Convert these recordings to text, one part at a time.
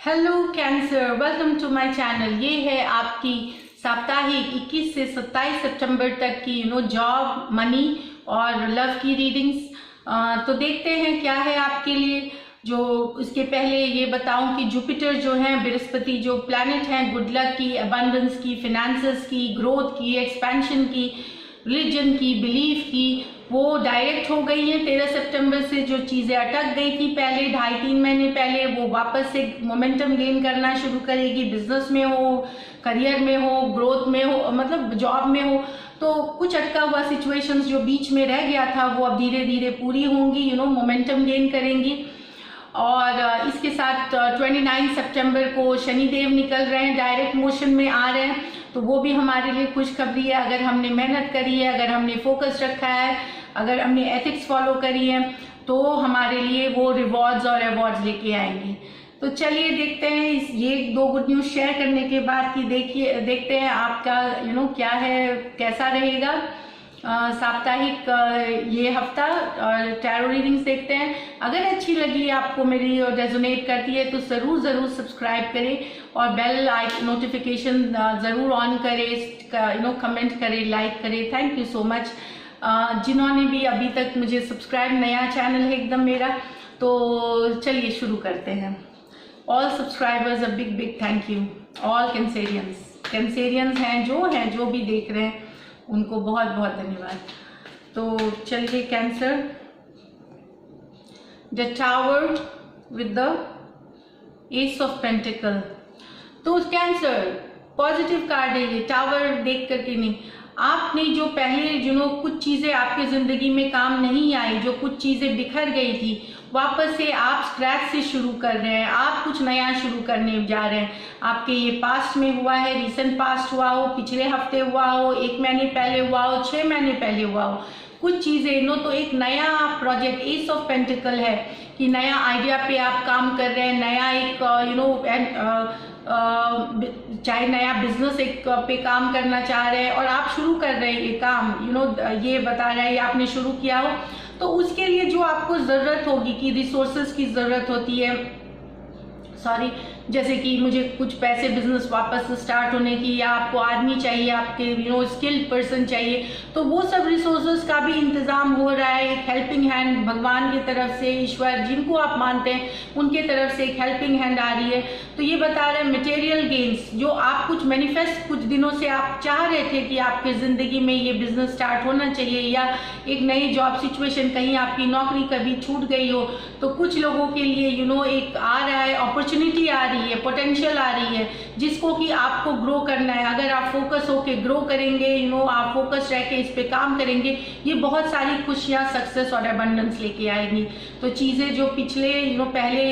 Hello cancer, welcome to my channel. ये है आपकी साप्ताहिक 21 से 27 सितंबर तक की जॉब, मनी और लव की रीडिंग्स। तो देखते हैं क्या है आपके लिए। जो इसके पहले ये बताऊं कि जुपिटर जो है, बृहस्पति जो प्लैनेट है, गुड लक की, अबंडेंस की, फिनेंसेस की, ग्रोथ की, एक्सपेंशन की, रिलीजन की, बिलीफ की, वो डायरेक्ट हो गई है 13 सितंबर से। जो चीज़ें अटक गई थी पहले 2.5-3 महीने पहले, वो वापस से मोमेंटम गेन करना शुरू करेगी। बिजनेस में हो, करियर में हो, ग्रोथ में हो, मतलब जॉब में हो। तो कुछ अटका हुआ सिचुएशंस जो बीच में रह गया था वो अब धीरे धीरे पूरी होंगी, मोमेंटम गेन करेंगी। और इसके साथ 29 सितंबर को शनिदेव निकल रहे हैं, डायरेक्ट मोशन में आ रहे हैं। तो वो भी हमारे लिए खुशखबरी है। अगर हमने मेहनत करी है, अगर हमने फोकस रखा है, अगर हमने एथिक्स फॉलो करी है, तो हमारे लिए वो रिवॉर्ड्स और अवार्ड्स लेके आएंगे। तो चलिए देखते हैं ये 2 गुड न्यूज़ शेयर करने के बाद कि देखते हैं आपका क्या है, कैसा रहेगा साप्ताहिक ये हफ्ता। टैरो रीडिंग्स देखते हैं। अगर अच्छी लगी आपको मेरी और रेजोनेट करती है तो ज़रूर सब्सक्राइब करें और बेल नोटिफिकेशन ज़रूर ऑन करें, कमेंट करें, लाइक करें। थैंक यू सो मच जिन्होंने भी अभी तक मुझे सब्सक्राइब, नया चैनल है एकदम मेरा। तो चलिए शुरू करते हैं। All subscribers a big thank you. All Cancerians हैं जो भी देख रहे हैं, उनको बहुत बहुत धन्यवाद। तो चलिए cancer, the tower with the S of pentacle. तो कैंसर पॉजिटिव कार्ड है ये, टावर देख करके नहीं। आपने जो पहले कुछ चीज़ें आपके ज़िंदगी में काम नहीं आई, जो कुछ चीज़ें बिखर गई थी, वापस से आप स्क्रैच से शुरू कर रहे हैं। आप कुछ नया शुरू करने जा रहे हैं। आपके ये पास्ट में हुआ है, रिसेंट पास्ट हुआ हो, पिछले हफ्ते हुआ हो, 1 महीने पहले हुआ हो, 6 महीने पहले हुआ हो, कुछ चीज़ें तो एक नया प्रोजेक्ट, एस ऑफ पेंटिकल है कि नया आइडिया पे आप काम कर रहे हैं। नया एक चाहे नया बिजनेस एक पे काम करना चाह रहे हैं और आप शुरू कर रहे हैं ये काम, ये बता रहे हैं ये आपने शुरू किया हो। तो उसके लिए जो आपको ज़रूरत होगी कि रिसोर्सेज की ज़रूरत होती है, जैसे कि मुझे कुछ पैसे बिजनेस वापस स्टार्ट होने की, या आपको आदमी चाहिए, आपके स्किल्ड पर्सन चाहिए, तो वो सब रिसोर्सेज का भी इंतज़ाम हो रहा है। एक हेल्पिंग हैंड भगवान की तरफ से, ईश्वर जिनको आप मानते हैं उनके तरफ से एक हेल्पिंग हैंड आ रही है। तो ये बता रहे हैं मटेरियल गेन्स, जो आप कुछ मैनिफेस्ट कुछ दिनों से आप चाह रहे थे कि आपके ज़िंदगी में ये बिजनेस स्टार्ट होना चाहिए, या एक नई जॉब सिचुएशन, कहीं आपकी नौकरी कभी छूट गई हो, तो कुछ लोगों के लिए एक आ रहा है, अपॉर्चुनिटी आ रही है, पोटेंशियल आ रही है, जिसको कि आपको ग्रो करना है। अगर आप फोकस होके ग्रो करेंगे, आप फोकस रह के इस पे काम करेंगे, ये बहुत सारी खुशियाँ, सक्सेस और अबंडेंस लेके आएंगी। तो चीज़ें जो पिछले पहले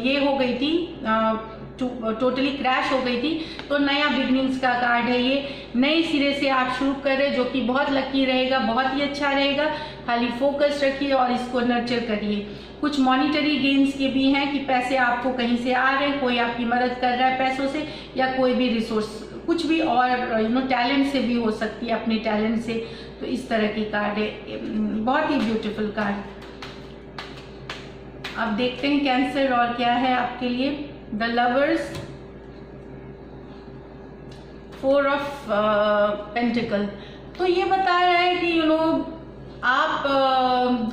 ये हो गई थी, टोटली क्रैश हो गई थी, तो नया बिगनिंग्स का कार्ड है ये। नए सिरे से आप शुरू करें, जो कि बहुत लकी रहेगा, बहुत ही अच्छा रहेगा। खाली फोकस रखिए और इसको नर्चर करिए। कुछ मॉनिटरी गेन्स के भी हैं कि पैसे आपको कहीं से आ रहे हैं, कोई आपकी मदद कर रहा है पैसों से, या कोई भी रिसोर्स, कुछ भी, और टैलेंट से भी हो सकती है, अपने टैलेंट से। तो इस तरह की कार्ड है, बहुत ही ब्यूटीफुल कार्ड। अब देखते हैं कैंसर और क्या है आपके लिए। The lovers, 4 of pentacle. तो ये बता रहा है कि आप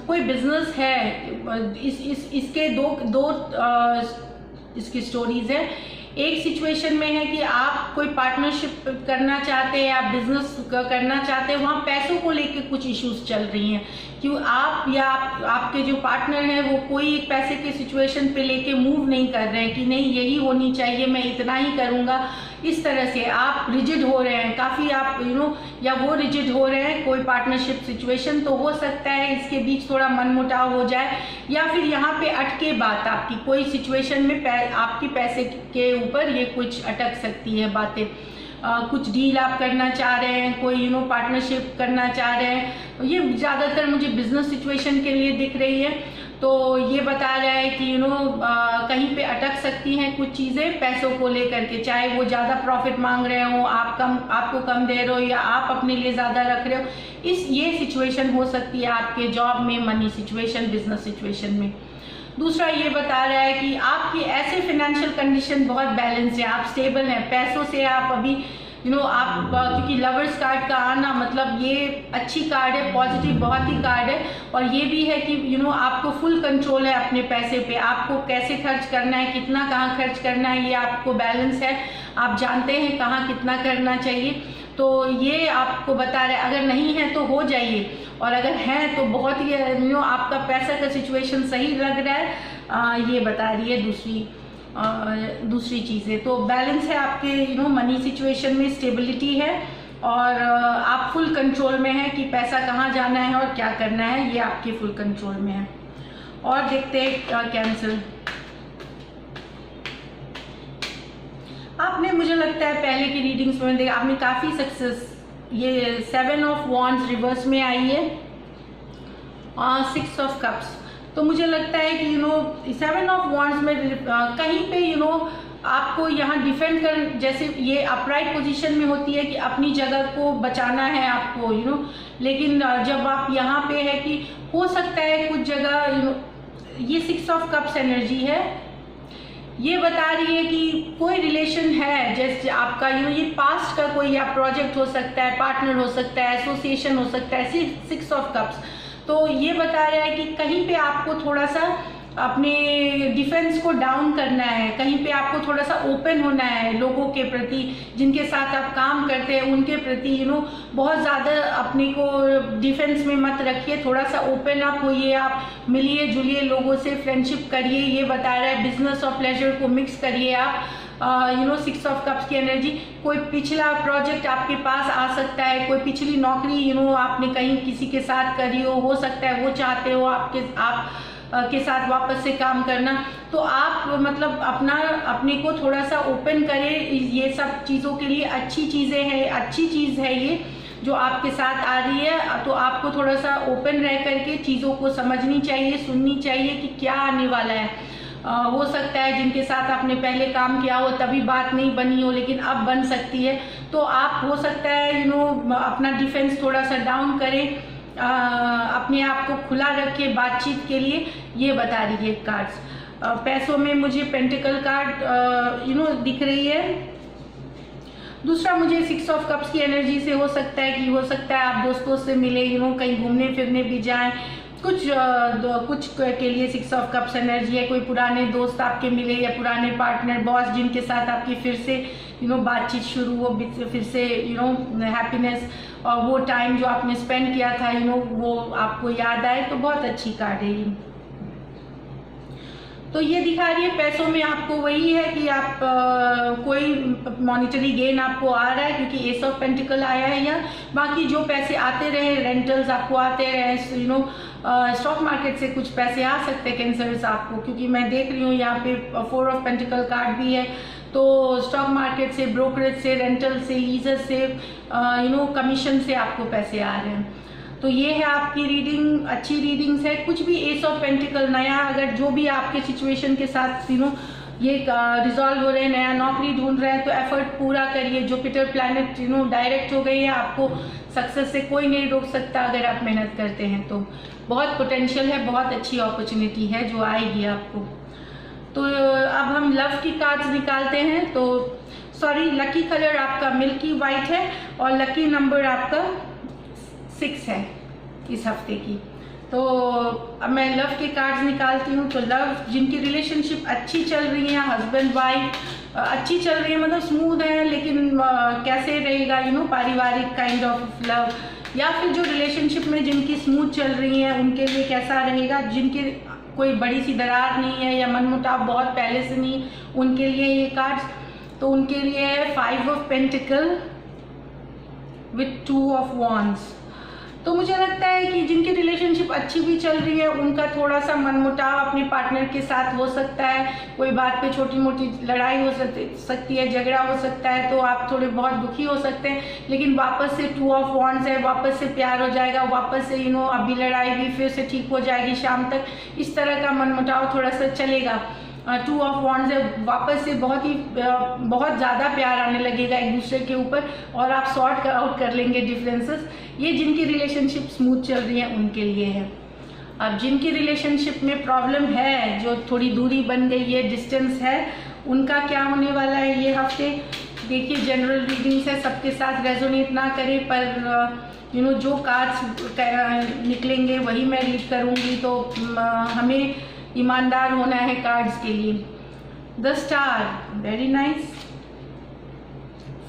कोई बिजनेस है, इसके दो इसकी स्टोरीज है। एक सिचुएशन में है कि आप कोई पार्टनरशिप करना चाहते हैं, आप बिजनेस करना चाहते हैं, वहाँ पैसों को लेके कुछ इश्यूज चल रही हैं, क्यों आप या आपके जो पार्टनर है वो कोई एक पैसे के सिचुएशन पे लेके मूव नहीं कर रहे हैं कि नहीं यही होनी चाहिए, मैं इतना ही करूँगा। इस तरह से आप रिजिड हो रहे हैं काफ़ी, आप या वो रिजिड हो रहे हैं कोई पार्टनरशिप सिचुएशन। तो हो सकता है इसके बीच थोड़ा मनमुटाव हो जाए, या फिर यहाँ पे अटके बात आपकी कोई सिचुएशन में आपकी पैसे के ऊपर ये कुछ अटक सकती है बातें। कुछ डील आप करना चाह रहे हैं, कोई पार्टनरशिप करना चाह रहे हैं, ये ज़्यादातर मुझे बिजनेस सिचुएशन के लिए दिख रही है। तो ये बता रहा है कि कहीं पे अटक सकती हैं कुछ चीज़ें पैसों को लेकर के, चाहे वो ज़्यादा प्रॉफिट मांग रहे हो, आपको कम दे रहे हो, या आप अपने लिए ज़्यादा रख रहे हो। ये सिचुएशन हो सकती है आपके जॉब में, मनी सिचुएशन, बिजनेस सिचुएशन में। दूसरा ये बता रहा है कि आपकी ऐसे फाइनेंशियल कंडीशन बहुत बैलेंस है, आप स्टेबल हैं, पैसों से आप अभी आप क्योंकि लवर्स कार्ड का आना मतलब ये अच्छी कार्ड है, पॉजिटिव बहुत ही कार्ड है। और ये भी है कि आपको फुल कंट्रोल है अपने पैसे पे, आपको कैसे खर्च करना है, कितना कहाँ खर्च करना है, ये आपको बैलेंस है, आप जानते हैं कहाँ कितना करना चाहिए। तो ये आपको बता रहे हैं अगर नहीं है तो हो जाइए, और अगर है तो बहुत ही आपका पैसा का सिचुएशन सही लग रहा है, ये बता रही है दूसरी चीज़ें। तो बैलेंस है आपके मनी सिचुएशन में, स्टेबिलिटी है, और आप फुल कंट्रोल में हैं कि पैसा कहाँ जाना है और क्या करना है, ये आपके फुल कंट्रोल में है। और देखते हैं कैंसर, आपने मुझे लगता है पहले की रीडिंग्स में देखा आपने काफ़ी सक्सेस, ये 7 ऑफ वॉन्ड्स रिवर्स में आई है, 6 ऑफ कप्स। तो मुझे लगता है कि 7 ऑफ वॉन्ड्स में कहीं पे आपको यहाँ डिफेंड कर, जैसे ये अपराइट पोजीशन में होती है कि अपनी जगह को बचाना है आपको लेकिन जब आप यहाँ पे है कि हो सकता है कुछ जगह ये 6 ऑफ कप्स एनर्जी है, ये बता रही है कि कोई रिलेशन है जैसे आपका ये पास्ट का कोई या प्रोजेक्ट हो सकता है, पार्टनर हो सकता है, एसोसिएशन हो सकता है, 6 ऑफ कप्स। तो ये बता रहा है कि कहीं पे आपको थोड़ा सा अपने डिफेंस को डाउन करना है, कहीं पे आपको थोड़ा सा ओपन होना है लोगों के प्रति, जिनके साथ आप काम करते हैं उनके प्रति बहुत ज़्यादा अपने को डिफेंस में मत रखिए, थोड़ा सा ओपन अप होइए, आप मिलिए जुलिए लोगों से, फ्रेंडशिप करिए, ये बता रहा है। बिजनेस और प्लेजर को मिक्स करिए आप, 6 ऑफ कप्स की एनर्जी, कोई पिछला प्रोजेक्ट आपके पास आ सकता है, कोई पिछली नौकरी आपने कहीं किसी के साथ करी हो सकता है वो चाहते हो आप के साथ वापस से काम करना। तो आप मतलब अपने को थोड़ा सा ओपन करें, ये सब चीज़ों के लिए अच्छी चीज़ें हैं, अच्छी चीज़ है ये जो आपके साथ आ रही है। तो आपको थोड़ा सा ओपन रह करके चीज़ों को समझनी चाहिए, सुननी चाहिए कि क्या आने वाला है। हो सकता है जिनके साथ आपने पहले काम किया हो तभी बात नहीं बनी हो, लेकिन अब बन सकती है। तो आप हो सकता है अपना डिफेंस थोड़ा सा डाउन करें, अपने आप को खुला रखें बातचीत के लिए, ये बता रही है कार्ड्स। पैसों में मुझे पेंटिकल कार्ड दिख रही है। दूसरा मुझे 6 ऑफ कप्स की एनर्जी से हो सकता है आप दोस्तों से मिले, कहीं घूमने फिरने भी जाएं, कुछ के लिए 6 ऑफ कप्स एनर्जी है। कोई पुराने दोस्त आपके मिले या पुराने पार्टनर, बॉस जिनके साथ आपकी फिर से बातचीत शुरू हो, फिर से हैप्पीनेस, और वो टाइम जो आपने स्पेंड किया था वो आपको याद आए, तो बहुत अच्छी कार्ड है ये। तो ये दिखा रही है पैसों में आपको वही है कि आप कोई मॉनिटरी गेन आपको आ रहा है क्योंकि एस ऑफ पेंटिकल आया है, या बाकी जो पैसे आते रहे, रेंटल्स आपको आते रहे, स्टॉक मार्केट से कुछ पैसे आ सकते हैं कैंसर्स आपको, क्योंकि मैं देख रही हूँ यहाँ पे 4 ऑफ पेंटिकल कार्ड भी है। तो स्टॉक मार्केट से, ब्रोकरेज से, रेंटल से, लीजर से, कमीशन से आपको पैसे आ रहे हैं। तो ये है आपकी रीडिंग, अच्छी रीडिंग्स है। कुछ भी एस ऑफ पेंटिकल नया, अगर जो भी आपके सिचुएशन के साथ ये रिजॉल्व हो रहे हैं, नया नौकरी ढूंढ रहे हैं, तो एफर्ट पूरा करिए। जुपिटर प्लैनेट डायरेक्ट हो गई है, आपको सक्सेस से कोई नहीं रोक सकता अगर आप मेहनत करते हैं। तो बहुत पोटेंशियल है, बहुत अच्छी अपॉर्चुनिटी है जो आएगी आपको। तो अब हम लव की कार्ड्स निकालते हैं। तो सॉरी, लकी कलर आपका मिल्की वाइट है और लकी नंबर आपका 6 है इस हफ्ते की। तो अब मैं लव के कार्ड्स निकालती हूँ। तो लव, जिनकी रिलेशनशिप अच्छी चल रही है, हस्बैंड वाइफ अच्छी चल रही है, मतलब स्मूथ है, लेकिन कैसे रहेगा पारिवारिक काइंड ऑफ लव, या फिर जो रिलेशनशिप में जिनकी स्मूथ चल रही है उनके लिए कैसा रहेगा, जिनके कोई बड़ी सी दरार नहीं है या मनमुटाव बहुत पहले से नहीं, उनके लिए ये कार्ड्स। तो उनके लिए है 5 of pentacle with 2 of wands. तो मुझे लगता है कि जिनकी रिलेशनशिप अच्छी भी चल रही है, उनका थोड़ा सा मनमुटाव अपने पार्टनर के साथ हो सकता है, कोई बात पे छोटी मोटी लड़ाई हो सकती है, झगड़ा हो सकता है, तो आप थोड़े बहुत दुखी हो सकते हैं, लेकिन वापस से 2 ऑफ वॉन्ड्स है, वापस से प्यार हो जाएगा, वापस से अभी लड़ाई भी फिर से ठीक हो जाएगी शाम तक, इस तरह का मनमुटाव थोड़ा सा चलेगा। 2 ऑफ वॉन्ड्स है, वापस से बहुत ज़्यादा प्यार आने लगेगा एक दूसरे के ऊपर और आप सॉर्ट आउट कर लेंगे डिफरेंसेस। ये जिनकी रिलेशनशिप स्मूथ चल रही है उनके लिए है। अब जिनकी रिलेशनशिप में प्रॉब्लम है, जो थोड़ी दूरी बन गई है, डिस्टेंस है, उनका क्या होने वाला है ये हफ्ते। देखिए जनरल रीडिंग्स है, सबके साथ रेजोनेट ना करे, पर जो कार्ड्स निकलेंगे वही मैं रीड करूँगी। तो हमें ईमानदार होना है कार्ड्स के लिए। The star, very nice.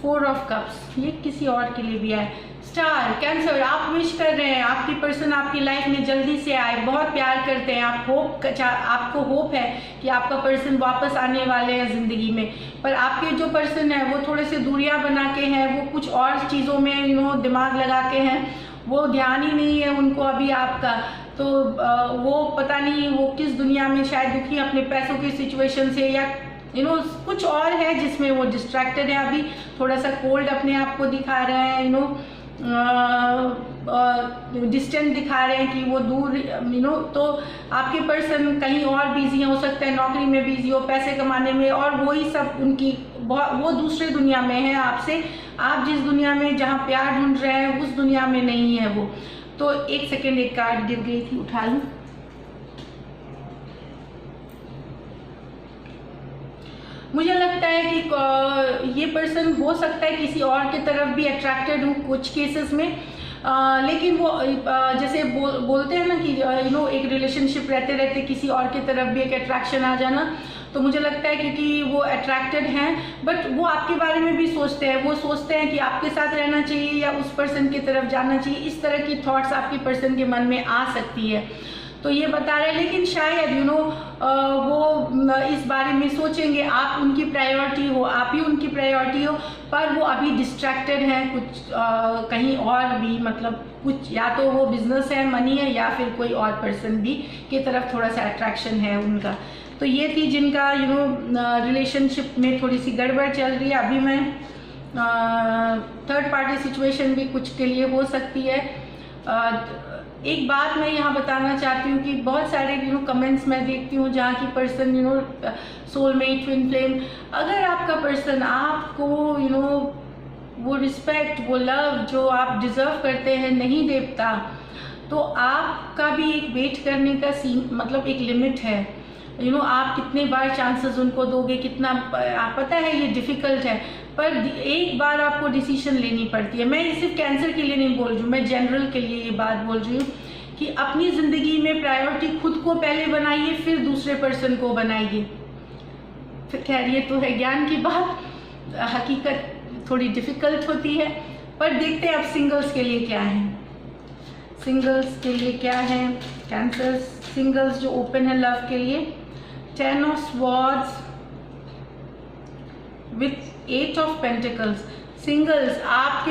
4 of cups, ये किसी और के लिए भी है। स्टार, कैंसर, आप विश कर रहे हैं आपकी पर्सन आपकी लाइफ में जल्दी से आए, बहुत प्यार करते हैं आप, आपको होप है कि आपका पर्सन वापस आने वाले हैं ज़िंदगी में। पर आपके जो पर्सन है वो थोड़े से दूरियां बना के हैं, वो कुछ और चीज़ों में दिमाग लगा के हैं, वो ध्यान ही नहीं है उनको अभी आपका। तो वो पता नहीं वो किस दुनिया में शायद दुखी है अपने पैसों की सिचुएशन से, या कुछ और है जिसमें वो डिस्ट्रैक्टेड है अभी, थोड़ा सा कोल्ड अपने आप को दिखा रहे हैं, डिस्टेंट दिखा रहे हैं कि वो दूर, तो आपके पर्सन कहीं और बिजी हो सकता है, नौकरी में बिजी हो, पैसे कमाने में, और वही सब उनकी वो दूसरे दुनिया में है आपसे। आप जिस दुनिया में जहाँ प्यार ढूंढ रहे हैं उस दुनिया में नहीं है वो। तो एक सेकेंड, एक कार्ड गिर गई थी, उठा लूँ। मुझे लगता है कि ये पर्सन हो सकता है किसी और की तरफ भी अट्रैक्टेड हो कुछ केसेस में, लेकिन वो जैसे बोलते हैं ना कि एक रिलेशनशिप रहते रहते किसी और की तरफ भी एक अट्रैक्शन आ जाना। तो मुझे लगता है क्योंकि वो अट्रैक्टेड हैं, बट वो आपके बारे में भी सोचते हैं, वो सोचते हैं कि आपके साथ रहना चाहिए या उस पर्सन की तरफ जाना चाहिए। इस तरह की थॉट्स आपके पर्सन के मन में आ सकती है, तो ये बता रहे हैं। लेकिन शायद वो इस बारे में सोचेंगे, आप उनकी प्रायोरिटी हो, आप ही उनकी प्रायोरिटी हो, पर वो अभी डिस्ट्रैक्टेड हैं कुछ कहीं और भी, मतलब कुछ या तो वो बिजनेस है, मनी है, या फिर कोई और पर्सन भी की तरफ थोड़ा सा अट्रैक्शन है उनका। तो ये थी जिनका रिलेशनशिप में थोड़ी सी गड़बड़ चल रही है। अभी मैं थर्ड पार्टी सिचुएशन भी कुछ के लिए हो सकती है। एक बात मैं यहाँ बताना चाहती हूँ कि बहुत सारे कमेंट्स मैं देखती हूँ जहाँ की पर्सन सोलमेट, ट्विन फ्लेम, अगर आपका पर्सन आपको वो रिस्पेक्ट, वो लव जो आप डिज़र्व करते हैं नहीं देता, तो आपका भी एक वेट करने का मतलब एक लिमिट है। आप कितने बार चांसेस उनको दोगे, कितना, आप पता है ये डिफ़िकल्ट है, पर एक बार आपको डिसीजन लेनी पड़ती है। मैं ये सिर्फ कैंसर के लिए नहीं बोल रही हूँ, मैं जनरल के लिए ये बात बोल रही हूँ कि अपनी ज़िंदगी में प्रायोरिटी खुद को पहले बनाइए, फिर दूसरे पर्सन को बनाइए। फिर खैर ये तो है ज्ञान की बात, हकीकत थोड़ी डिफ़िकल्ट होती है, पर देखते हैं अब सिंगल्स के लिए क्या है। सिंगल्स के लिए क्या है कैंसर, सिंगल्स जो ओपन है लव के लिए। 10 of Swords with 8 of Pentacles। Singles, आप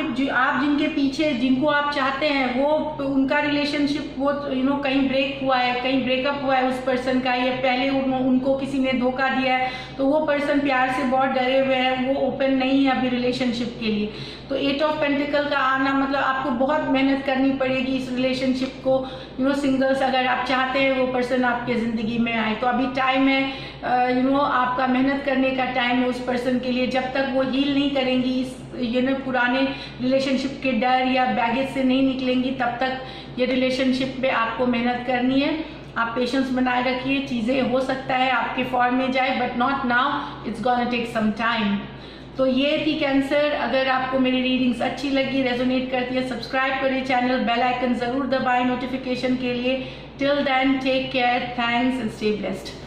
जिनके पीछे, जिनको आप चाहते हैं, वो उनका रिलेशनशिप वो कहीं ब्रेक हुआ है, कहीं ब्रेकअप हुआ है उस पर्सन का, या पहले उनको किसी ने धोखा दिया है, तो वो पर्सन प्यार से बहुत डरे हुए हैं, वो ओपन नहीं है अभी रिलेशनशिप के लिए। तो 8 ऑफ पेंटिकल का आना मतलब आपको बहुत मेहनत करनी पड़ेगी इस रिलेशनशिप को, सिंगल्स अगर आप चाहते हैं वो पर्सन आपके ज़िंदगी में आए, तो अभी टाइम है, आपका मेहनत करने का टाइम है उस पर्सन के लिए। जब तक वो हील नहीं करेंगी इस पुराने रिलेशनशिप के डर या बैगेज से नहीं निकलेंगी, तब तक ये रिलेशनशिप पे आपको मेहनत करनी है। आप पेशेंस बनाए रखिए, चीज़ें हो सकता है आपके फॉर्म में जाए, but not now, it's gonna take some time. तो ये थी कैंसर। अगर आपको मेरी रीडिंग्स अच्छी लगी, रेजोनेट करती है, सब्सक्राइब करिए चैनल, बेल आइकन ज़रूर दबाएं नोटिफिकेशन के लिए। Till then take care, thanks and stay blessed.